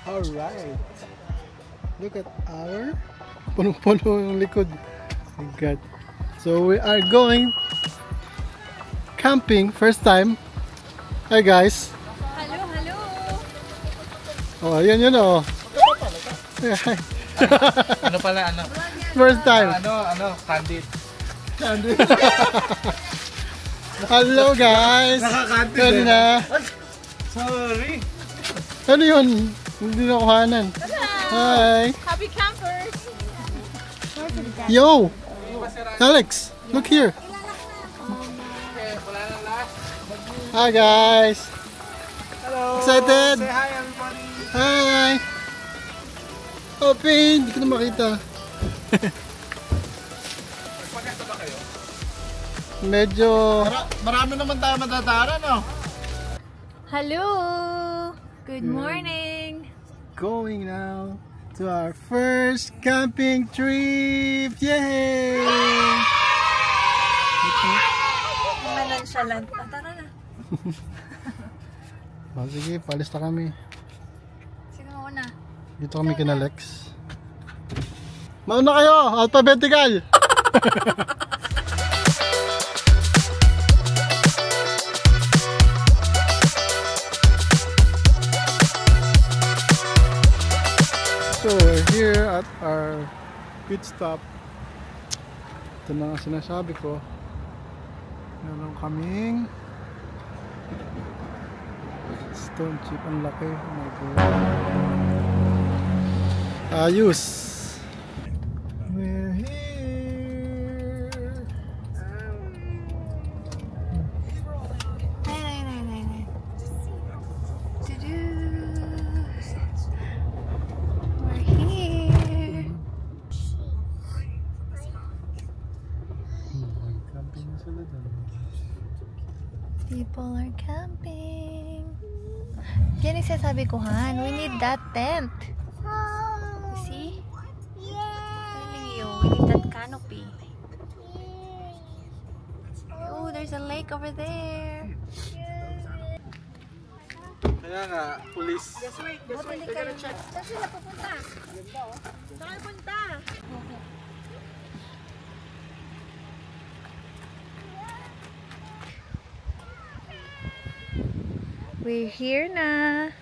Alright. Look at our punong-puno yung likod. My God. So we are going camping. First time. Hi guys. Hello, hello. Oh, yun oh. Hi. Ano pala, ano? First time. Candid. Candid. Hello guys. Nakakandid Ano na? Sorry. Ano yun? Hindi na kuhanan. Hi. Happy campers. Yo. Alex, look here. Hi guys. Hello. Excited? Say hi everybody. Hi. Open. Hindi ko na makita. Magpaganda ba kayo? Medyo... Marami naman tayo matataran, no? Hello. Good morning. Going now to our first camping trip. Yay! Mga nonchalant. Tara na. Oh, sige, palis na kami. Sino una? Dito kami kina Lex. Mauna kayo! Alphabetical! So we're here at our pit stop. Ito na nga sinasabi ko. Meron kaming stone chip. Ang laki. Oh my God. Ayos. We're here. Nay. Tudu. We're here. Camping na sila dun. People are camping. Yan yung sasabi ko, Han. We need that tent. You see? Telling you, we need that canopy. Oh, there's a lake over there. Kaya nga, police. Bumili ka rin. Saan sila pupunta? Saan punta? We're here na.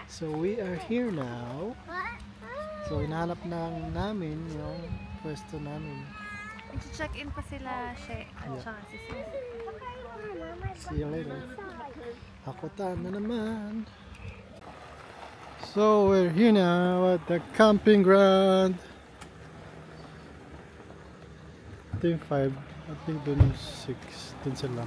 So we are here now. So hinahanap namin yung pwesto namin. Nag-check-in pa sila, She, at saka si Sis. See you later. Hakutan na naman. So we're here now at the camping ground. Ito yung 5. I think dun yung 6. Dun sila.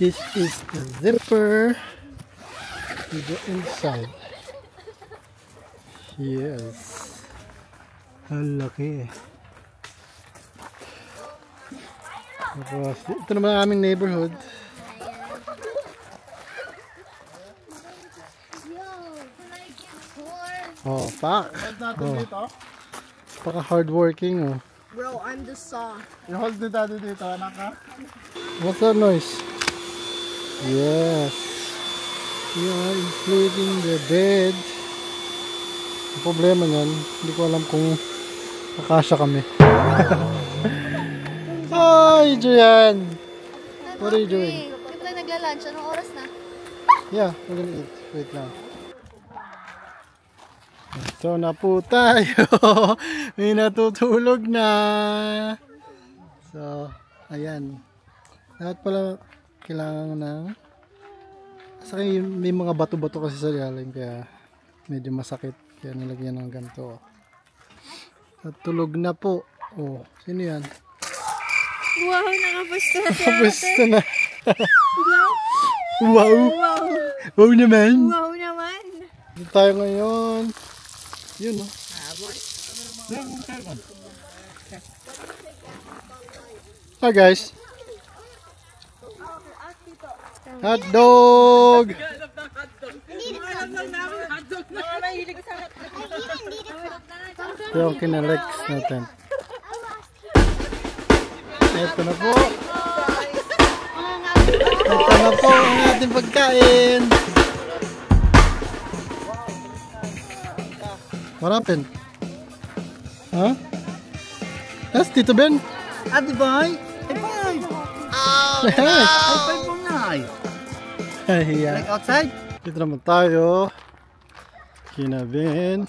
This is the zipper to the inside. Yes. Ang laki. Tapos, ito naman ang aming neighborhood. Oh, pak. Oh. Paka hardworking, oh. Bro, I'm the saw. I-hold ni daddy dito, anak ha? What's that noise? Yes. We are including the bed. Ang problema niyan, hindi ko alam kung kakasya kami. Hi, Julian! What are you doing? Hindi pa tayo nagla-lunch. Anong oras na? Yeah, we're gonna eat. Wait lang. Ito na po tayo. May natutulog na. So, ayan. Lahat pala kailangan ng saka may mga bato-bato kasi sa ilalim kaya medyo masakit kaya nilagyan ng ganito. At tulog na po. Oh, sino yan? Wow, nakapusta na. Nakapusta na. Wow. Wow. Wow. Wow naman. Wow naman. Dito tayo ngayon. Yun, no? Hi, guys. Hotdog! Ito yung kinalex natin. Ito na po. Ito na po ang ating pagkain. What happened? Huh? Yes, Tito Ben. Ate Boy? Hey, Boy! Oh, no! Hey, Boy! Yeah. Like outside? Dito naman tayo. Kina Ben.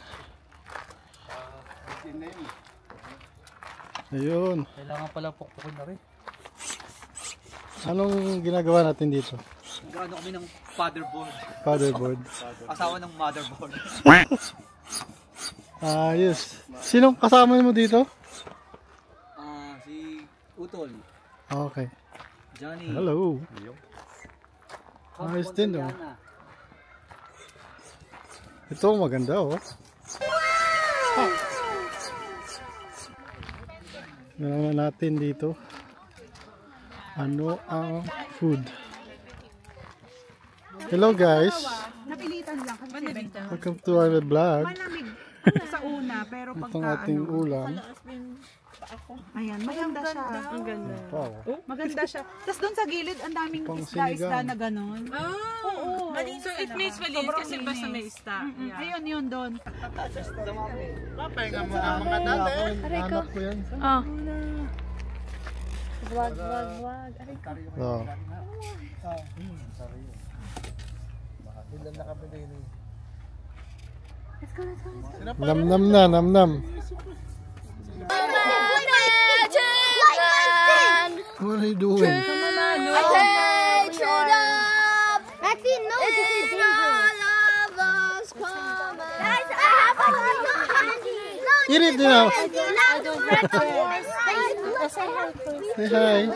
Ayun. Kailangan pala pukpukin na rin. Anong ginagawa natin dito? Ano kami ng fatherboard. Fatherboard. Asawa ng motherboard. Ayos. Sinong kasama mo dito? Si Utol. Okay. Johnny. Hello. Ayos din, oh. Ito maganda, oh. Meron natin dito. Ano ang food? Hello, guys. Napilitan lang kasi Welcome to our vlog. malamig sa una pero Itong pagka ating ulam. ayan, maganda siya. Ang ganda. Wow. Maganda siya. Tapos doon sa gilid ang daming Pang isda-isda sinigang. na gano'n. Oo. So it makes malinis kasi basta may ista. Ayun yun doon. Papahinga mo na mga dati. Hanap ko yan. Oh. Wag. Aray ko. Oh. Nam nam na. What are you doing? Eat it now. Say hi.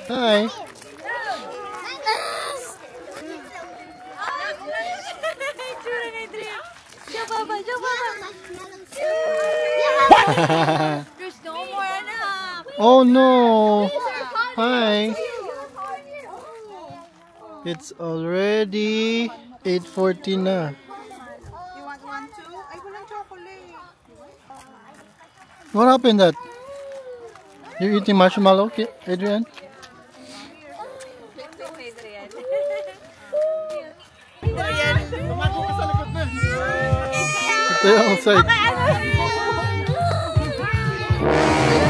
Hi. There's no more anak. Oh no. Hi. It's already 8:40 na. You want one too? Ay, walang chocolate. What happened that? You eating marshmallow, Adrian? Ito yung outside.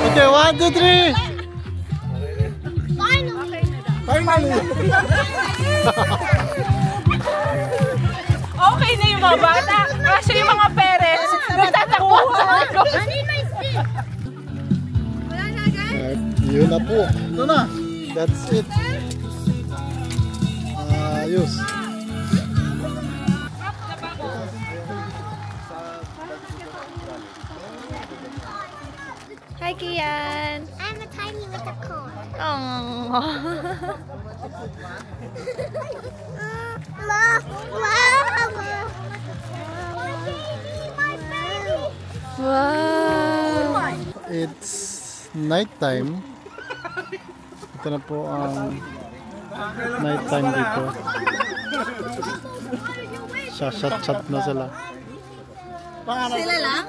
Okay, 1, 2, 3. Finally. Okay na yung mga bata. Kasi yung mga parents, nagtatakbo sa likod. Yun na po. Ito na. That's it. Ayos. Hi, Kian. I'm a tiny little corn. Oh. Wow. It's night time. Ito na po ang night time dito. Shot na sila. Sila lang?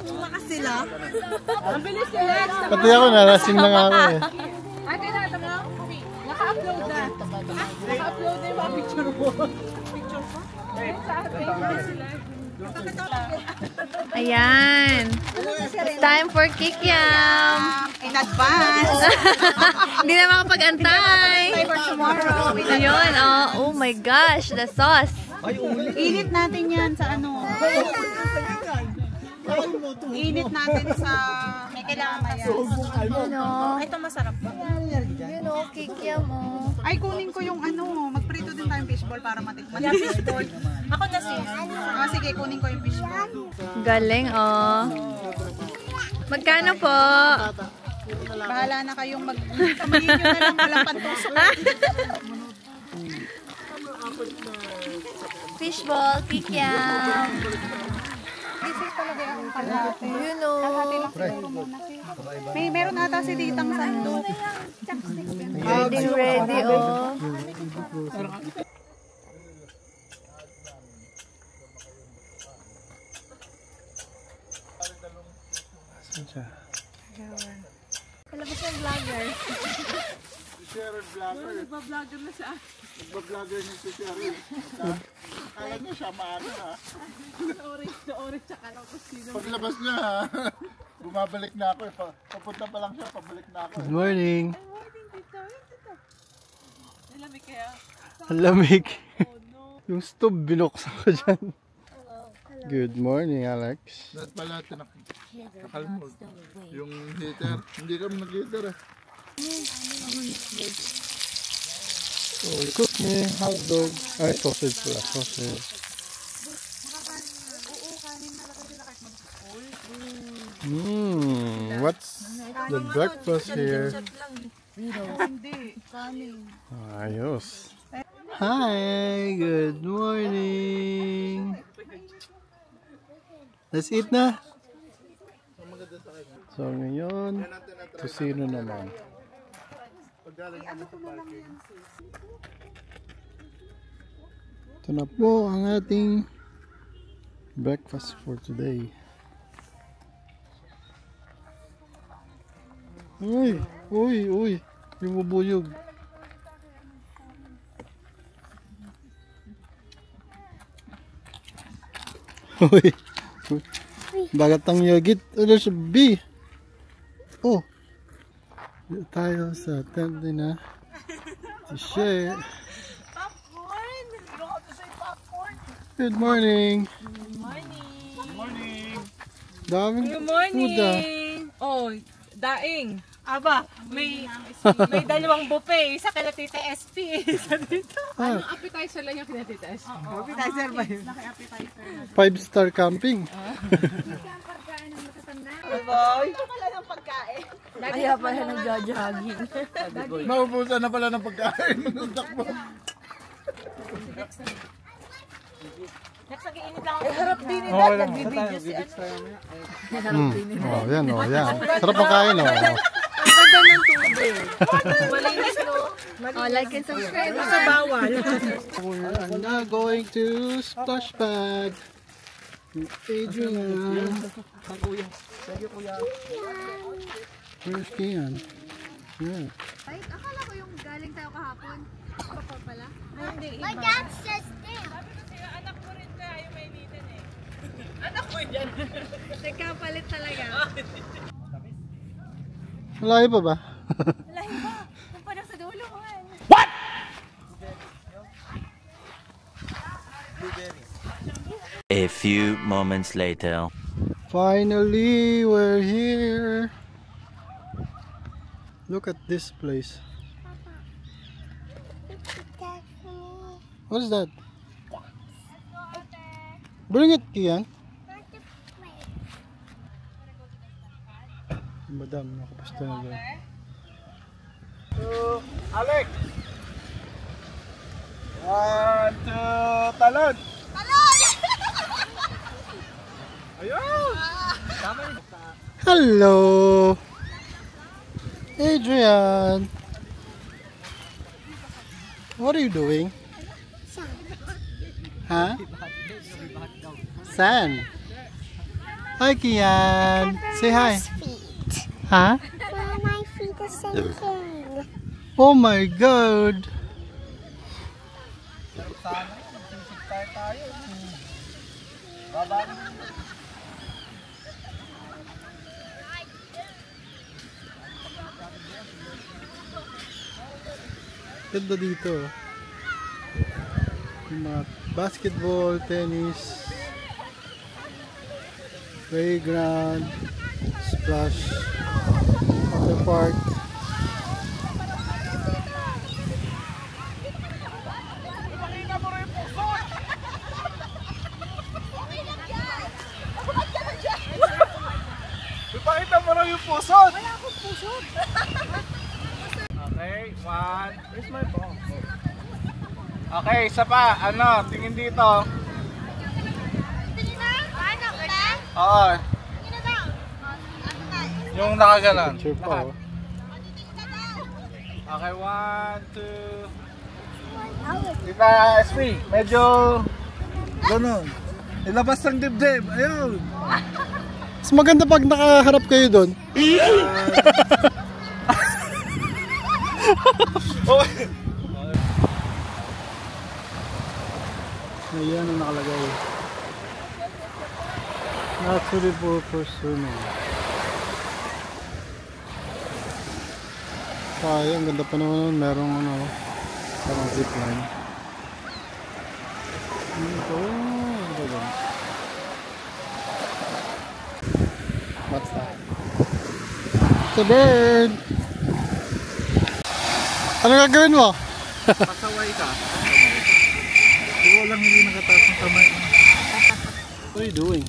Lakas sila? Pati ako nalasing na nga ako eh. Ate, nata mo? Naka-upload na. Naka-upload na yung mga picture mo. Picture ko? Sa atin, sila. Ayan. It's time for Kikiam. In advance. Hindi na makapag-antay. For tomorrow. Ayun, oh my gosh, the sauce. Init natin yan sa ano. Init natin sa may kailangan yan. Ito masarap pa. Yun o, Kikiam o. Ay, kunin ko yung ano. Magprito din tayong fishball para matikman. Yeah, fishball. Ako na siya. Sige, kunin ko yung fishball. Galing oh. Magkano po? Bahala na kayong mag... Kamayin nyo na lang walang pantusok. fishball, kikiam. Busy talaga akong kalahati. You know. Kalahati lang siguro muna si. Meron ata si Ditang Sandok. Ready, oh. Saan siya? Kalabas yung vlogger. Cheryl vlogger. Nagbablogger na siya. Nagbablogger niya si Cheryl. Kala niya siya maano ha. The orange tsaka lang kung sino. Paglabas niya ha. Bumabalik na ako eh. Papunta pa lang siya, pabalik na ako. Good morning. Nilamig kaya. Ang lamig. Yung stove binuksan ko dyan. Good morning, Alex. Lahat pala nakakalmog. Yung heater. Hindi kami nag-heater eh. So, we cook me hot dog. Ay, sausage pala. Sausage. What's the breakfast here? Ayos. Hi, good morning. Let's eat na. So ngayon, tusino naman. Ito na po ang ating breakfast for today. Uy, uy, uy, yung bubuyog. Uy, bagat ang yagit. Ano siya, B? Oh, dito tayo sa tent din na to share. Popcorn! You don't have to say popcorn. Good morning. Good morning. Daming Good food ah. morning. Oh, daing. Aba, may dalawang buffet. Isa kay Tita SP. Isa dito. Ah, Appetizer lang yung kina Tita SP. Appetizer ba yun? Naki-appetizer. 5-star camping. Kaya pala nagja-jogging. Naubusan na pala ng pagkain. Takbo. Next, nag-iinit lang ako. Harap din nila. Oh, Nagbibideo si ano. oh, yan, oh, yan. Sarap ang kain, oh. Ang ganda ng tubig. Malinis, no? Oh, like and subscribe. Basta bawal. We're now going to splash pad. Adrian. Where's Kian? Yeah. Ay, akala ko yung galing tayo kahapon. Papa pala. Hindi, My dad says there. anak mo rin ka, yung may nitin eh. Anak mo yan. Nagkapalit talaga. Malayo pa ba? Lahi ba? Kung parang sa dulo ko. A few moments later. Finally, we're here. Look at this place. What is that? Bring it, Kian. Madam, nakapasta na doon. Alex! 1, 2, talon! Ayun! Hello! Adrian! What are you doing? Huh? Sand. Hi, Kian. Say hi. Feet. Huh? My feet are sinking. Oh my God. Ganda dito. Yung mga basketball, tennis, playground, splash, water park. Ipakita mo lang yung pusod! Wala akong pusod! Okay, 1. Where's my phone? Okay, isa pa. Ano, tingin dito. Oo. Yung nakaganon. Picture pa, oh. Okay, 1, 2. Diba, SP? Medyo ganun. Ilabas ng dibdib. Ayun. Mas maganda pag nakaharap kayo doon. Okay. Ayan ang nakalagay. Not suitable for swimming. Sayang, ganda pa naman. Merong ano, parang zipline. Ito, ano ba ba? What's that? It's a bird! Ano gagawin mo? Pasaway ka. Ikaw lang hindi nakataas ng kamay. What are you doing?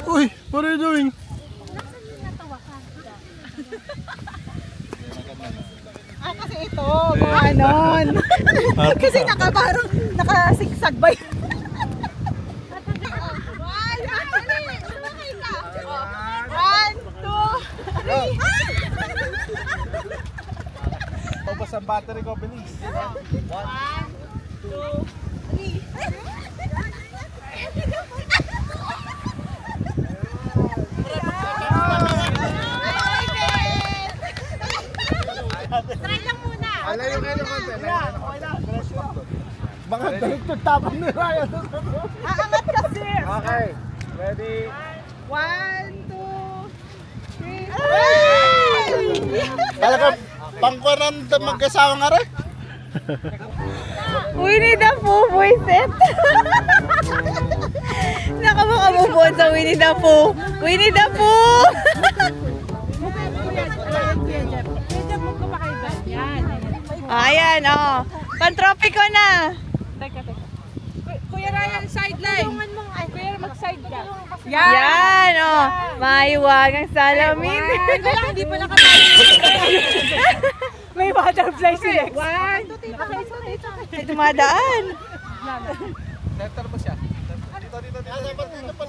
Uy, what are you doing? Kasi ito, ganon. Kasi parang nakasigsag ba yun? One, two, three. Tapos ang battery ko, bilis. 1, 2, 3. Try lang muna. Alayo kayo ng konti. Baka direkto tapang ni Ryan. Aangat kasi. Okay, ready? 1, 2, 3. Talaga, pangkuanan mag-asawa nga rin. Winnie the Pooh, boyset. Nakamakamubuan sa Winnie the Pooh. Winnie the Pooh! Ayan, oh. Pantropiko na. Kuya Ryan, sideline. Kuya, mag-side ka. Yan, oh. Mahiwagang salamin. Hindi pa nakatayo. May butterfly si Lex. 1, 2, 3. Ay, dumadaan. Center mo siya. Dito.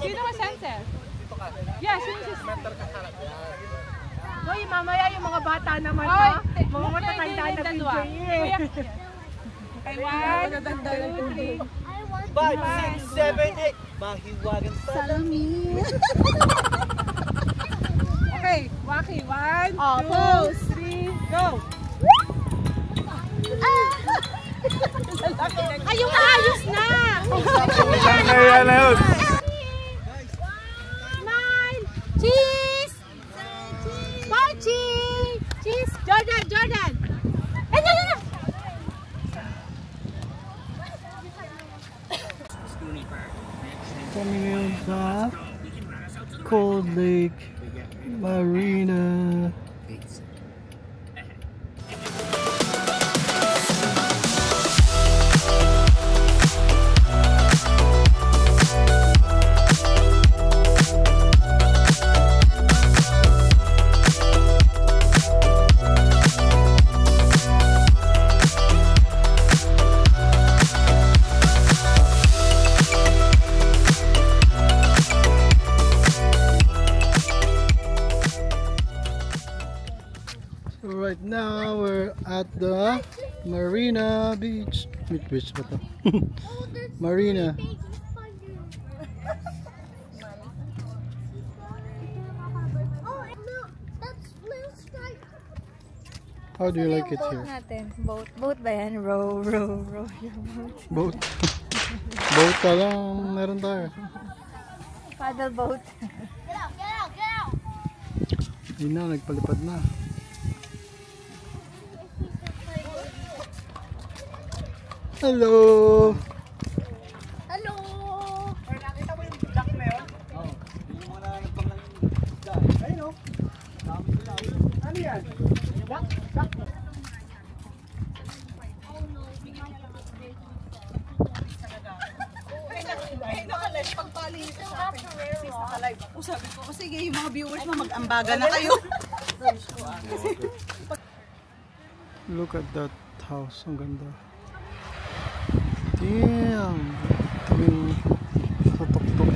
Sino ka center? Dito ka. Yeah, sino si center ka harap. Hoy, mamaya yung mga bata naman ha. Mga matatanda na dalawa. Kay 1, 2, 3. 5, 6, 7, 8. Mahiwagang salamin. Okay, Waki. 1, 2, 3, go! Ay, yung maayos na! Kaya na yun. Smile! Cheese! Pochi! Cheese! Jordan! Ano? Kami ngayon sa Cold Lake Marina. Right now we're at the Marina Beach. Which beach ba to? Marina. How do you like it here? Natin. Boat ba yan? Row your boat. Boat. Boat ka lang meron tayo. Paddle boat. Yun na, nagpalipad na. Hello! Hello! Nakita mo yung duck na yun? Oo. Yung mga nagpang ng duck. Ayun o. Dami sila. Ano yan? Duck? Nakalive, pagpalinis sa akin. Sis, nakalive ako. Sabi ko, sige, yung mga viewers mo mag-ambaga na kayo. Look at that house. Ang ganda. Damn. Tabing tutok-tok.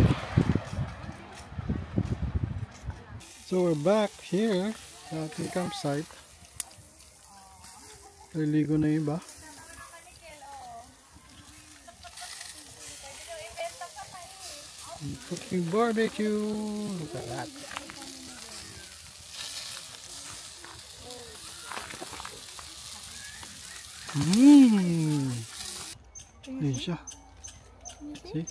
So we're back here at the campsite. Naliligo na yung iba. Cooking barbecue. Look at that. Ayun siya. See?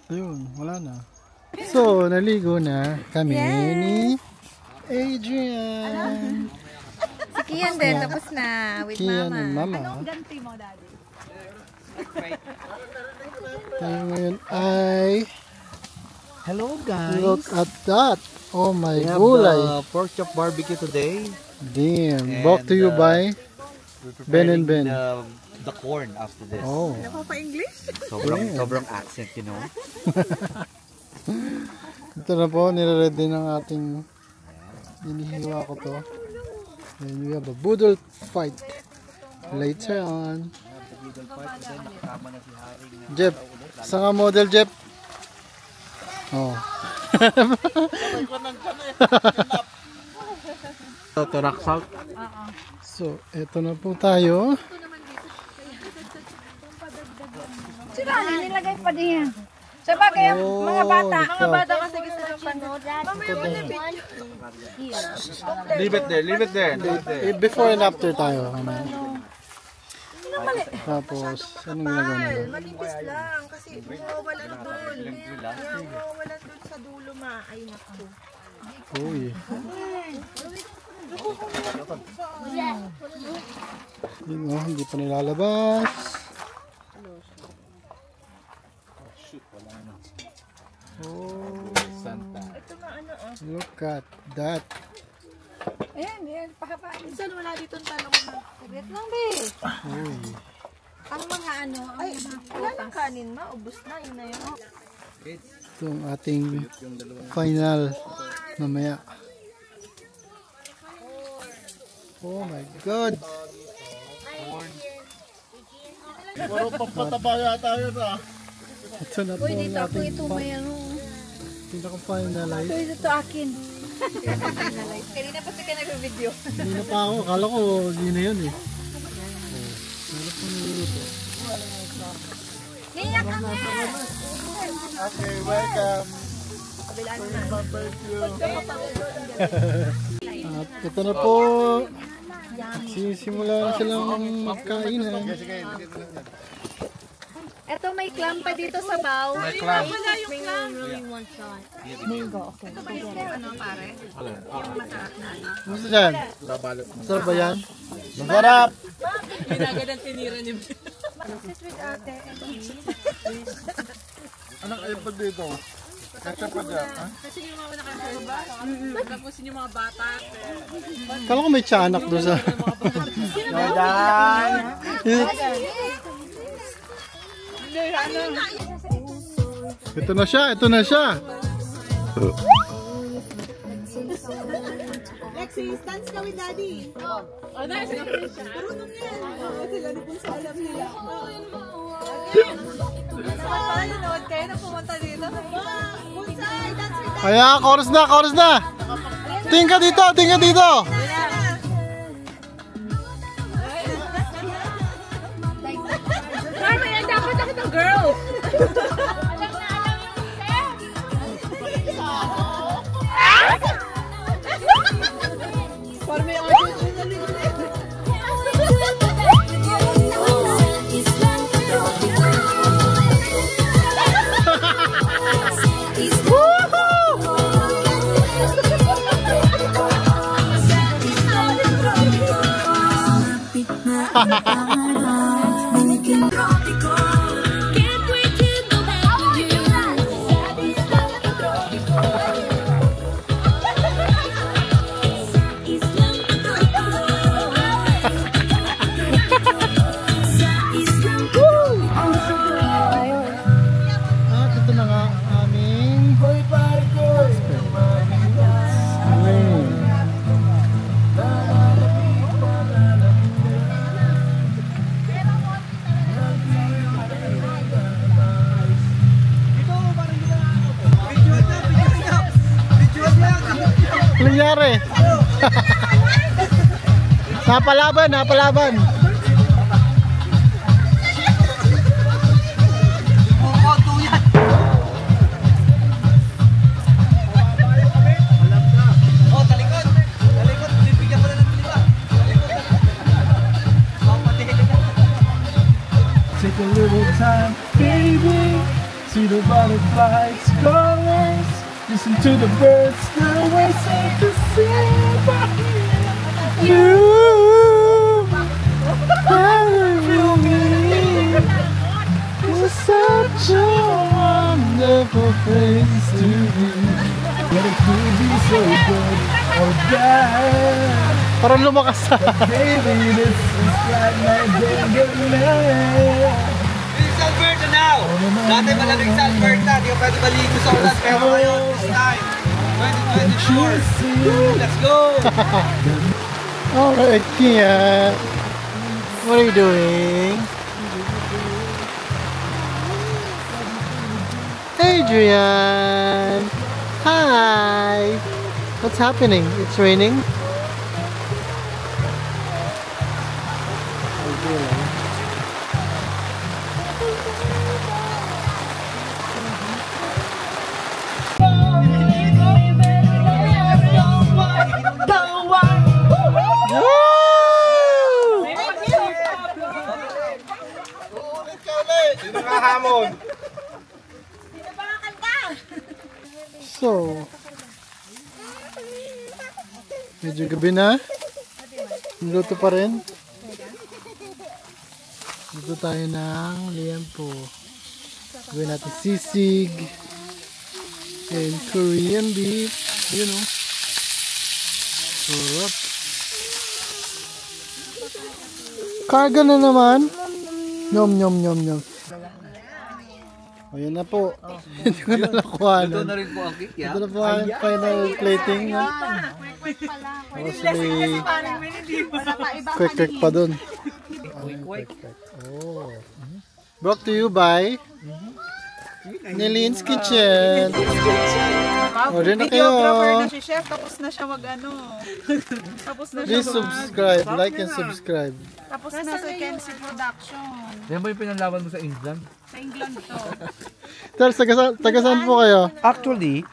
Ayun, wala na. So, naligo na kami ni Adrian. Si Kian din, tapos na with Kian mama. and mama. Ganti mo, daddy. Tayo ngayon ay Hello guys. look at that. Oh my We have gulay. the pork chop barbecue today. Damn. And, Brought to you by We're Ben and preparing Ben. the corn after this. Oh. Pa-English? Sobrang accent, you know. Ito na po, nire-ready ng ating inihiwa ko to. And we have a boodle fight later on. Jeff, saan ka model, Jeff? Oh. So, eto na po tayo. Sila, nilagay pa din. Sa bagay, mga bata. Mga bata kasi gusto ng panood. Leave it there, leave it there. Leave it there. Before and after tayo. Tapos, anong ginagawa nila? Manipis lang kasi mawawalan doon. Mawawalan doon sa dulo ma. Ay naku. Uy. Yun o, hindi pa nilalabas. Oh, look at that. Ayan, pahapain. Minsan wala dito ang talong na. Wait lang, babe. Uy. Ang mga ano, Ay, wala ng kanin ma. Ubus na. Yun na yun. Ito ang ating final mamaya. Oh my God. Puro pampataba yata yun ah. Ito na po ang ating pinaka-finalize. ito to akin. Kanina pa ka nag-video. Hindi na pa ako. Akala ko hindi na yun eh. Ano po niluluto? Okay, welcome. At ito na po. Sisimula na silang magkainan. Eto may clam pa dito sa baw. May clam. Wala yung clam. Gusto dyan? Masarap ba yan? Masarap! Anong iPad dito? Ketchup pa dyan, ha? Kala ko may tiyanak doon sa... Ito na siya, ito na siya. Lexi, dance ka with daddy. Marunong yan. Sila na kung sa alam nila. Nanonood kayo na pumunta dito. Bunsay, dance with daddy. Ayan, chorus na, chorus na. Tingin ka dito, tingin ka dito. Mama, yan dapat ako ng girl. Para may audience na At ito na nga ang aming nangyari? Napalaban, napalaban. Take a little time, baby. See the butterflies, colors. Listen to the birds, the way sing to sing. You feel me. It's such a wonderful place to be. But it could be so good or bad. Parang lumakas sa... Baby, this is like my day. Alberta now! Dati malamig sa Alberta, di ko pwede maligo sa ulan. Pero ngayon, this time, 2024. Let's go! Alright, Kia. What are you doing? Adrian! Hi! What's happening? It's raining? So, medyo gabi na. Niluto pa rin. Luto tayo ng liempo. Gawin natin sisig and Korean beef. You know. Sarap. Karga na naman. Nyom nyom nyom nyom. Ayan na po. Hindi ko na nakuha. Ito na rin po ang cake, Ito na po ang final plating. Mostly quick pa dun. Quick. Oh. Brought to you by Nilene's Kitchen. Order na kayo. Videographer na si Chef, tapos na siya mag-ano. Tapos na siya Please subscribe, like and subscribe. Tapos na sa Kenzie Production. Yan ba yung pinanlaban mo sa England? Sa England to. Ters, taga-saan po kayo? Actually,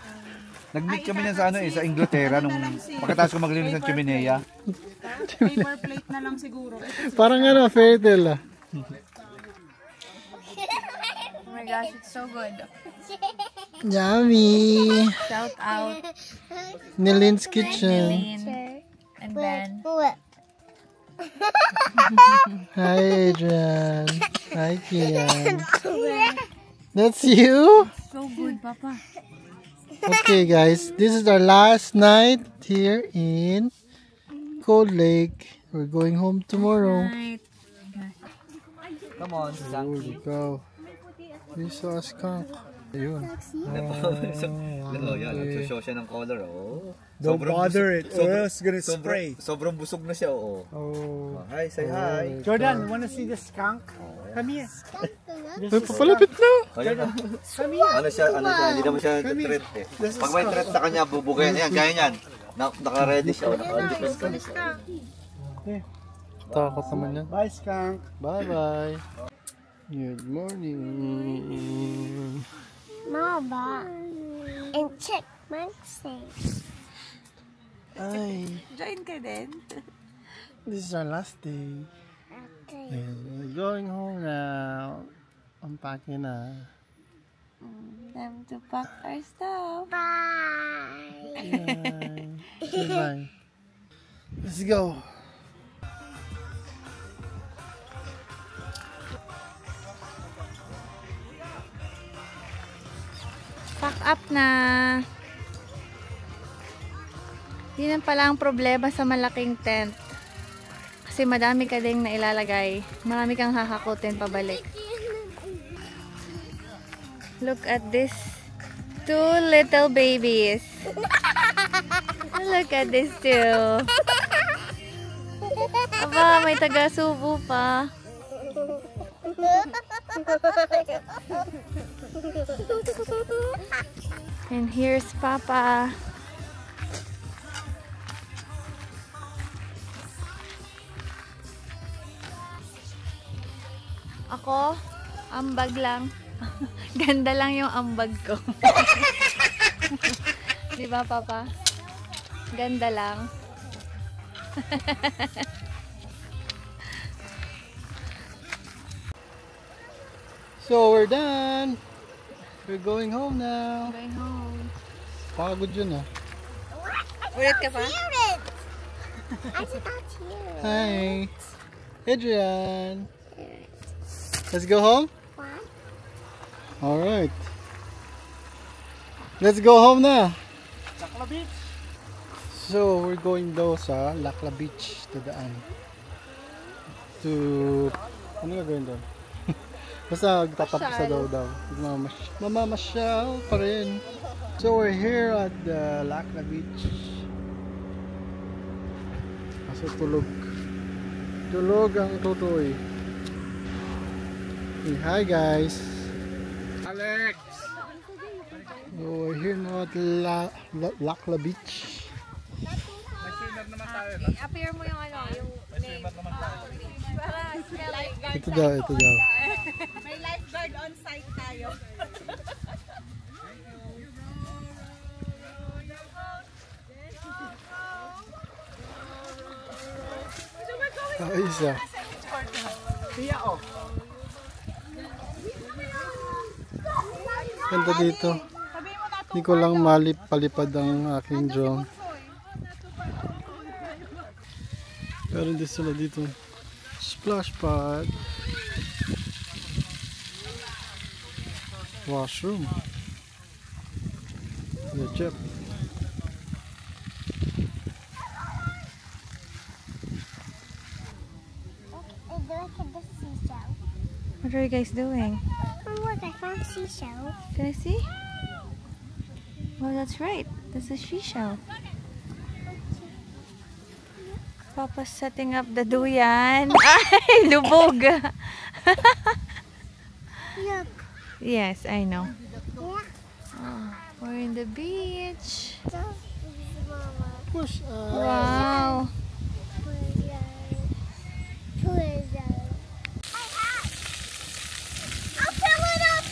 nag-meet kami na sa sa Inglaterra nung pagkatapos ko maglinis ng chimenea. Paper plate na lang siguro. Parang ano, fairy tale ah. Oh my gosh, it's so good. Yummy! Shout out Nilene's Kitchen. Lynn and Ben. Hi Adrian. Hi Kian. That's you? So good, Papa. Okay guys, this is our last night here in Cold Lake. We're going home tomorrow. Right. Come on, There we go. We saw a skunk. Ayun. Nag-show siya ng color, oh. Don't bother it, or else it's gonna spray. Sobrang busog na siya, oo. Oh. Hi, say hi. Jordan, wanna see the skunk? Come here. Ay, papalapit na. Ayun na. Ano siya, hindi naman siya threat eh. Pag may threat sa kanya, bubugayan. Ayan, gaya niyan. Naka-ready siya. Takot naman yan. Bye, skunk. Bye-bye. Good morning. Mama and chipmunks say. Ay, Join ka din. this is our last day. And we're going home now. Unpacking na. Time to pack our stuff. Bye. Bye. Say bye. Let's go. Pack up na. Yun ang pala ang problema sa malaking tent. Kasi madami ka ding nailalagay. Marami kang hahakutin pabalik. Look at this. 2 little babies. Look at this too. Aba, may taga-subo pa. And here's Papa. Ako, ambag lang. Ganda lang yung ambag ko. Di ba, Papa? Ganda lang. So we're done. We're going home now. Going home. Pagod yun ah. Ulit ka pa? I did not hear it. Hi. Adrian. Let's go home? What? Alright. Let's go home na. Lakla Beach. So we're going daw sa Lakla Beach to daan. Ano gagawin doon? Basta tatapos na daw. Mamamasyal pa rin. So we're here at the Lakla Beach. Kaso tulog. Tulog ang tutoy. Hey, hi guys. Alex. So we're here now at Lakla Beach. May swimmer naman tayo. Appear mo yung ano, yung name. Para lifeguard. Ito daw. May lifeguard on site tayo. Ayos ah. Siya oh. Ganda dito. Hindi ko lang palipad ang aking drone. Pero hindi sila dito. Splash pad. Washroom. The jet. Look at the seashell. What are you guys doing? Oh, look, I found seashell. Can I see? Well, that's right. That's a seashell. Papa's setting up the duyan. Ay, lubog. Look. Yes, I know. Yeah. Oh, we're in the beach. Mama. Push up. Wow. I'll fill it up.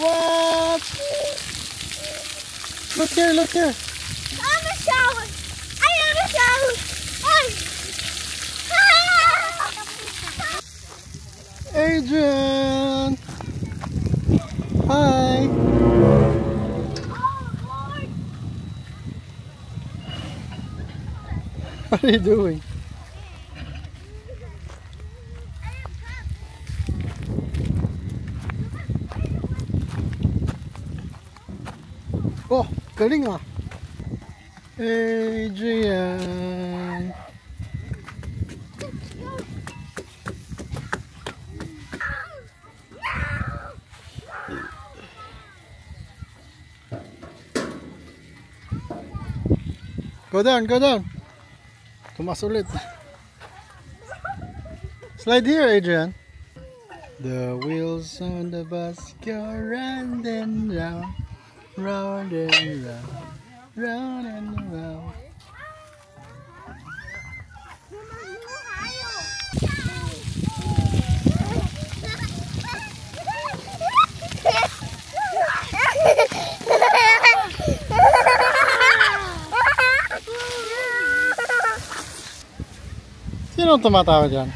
What? Look here, look here. I'm a shower. I am a shower. Adrian. Hi. What are you doing? Oh, galing ah. Adrian. Go down, go down. Tumas ulit. Slide here, Adrian. The wheels on the bus go round and round, round and round, round and round. Sino ang tumatawa dyan?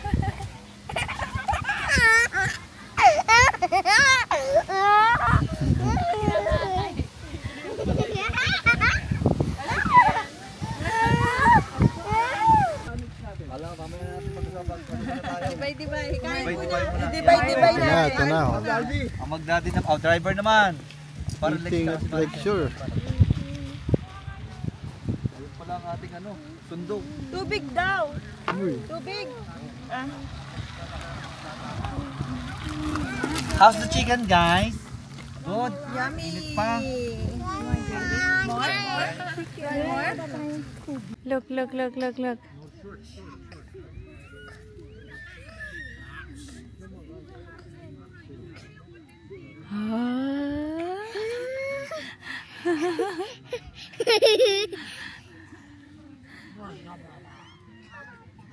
Divide na. Ito na. Oh. Ang magdaddy na driver naman. Para Eating at lecture. Ayun pala ang ating ano, sundog. Tubig daw. Uy. Tubig. How's the chicken, guys? Good. Yummy. Init pa. More? Look, look, look, look, look.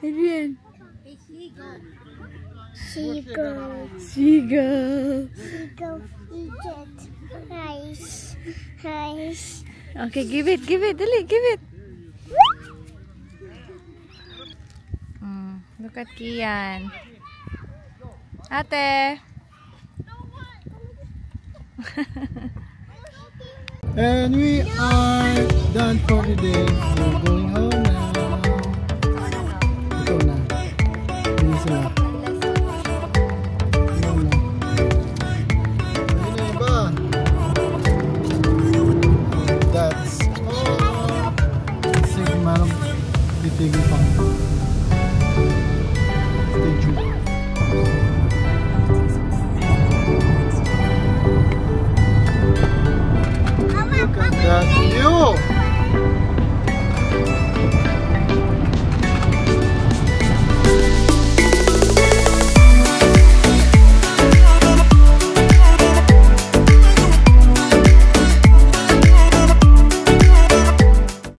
Adrian. Seagull. Seagull. Seagull eat it. Nice. Nice. Okay, give it. Dali, give it. Look at Kian. Ate. And we are done for today. We're going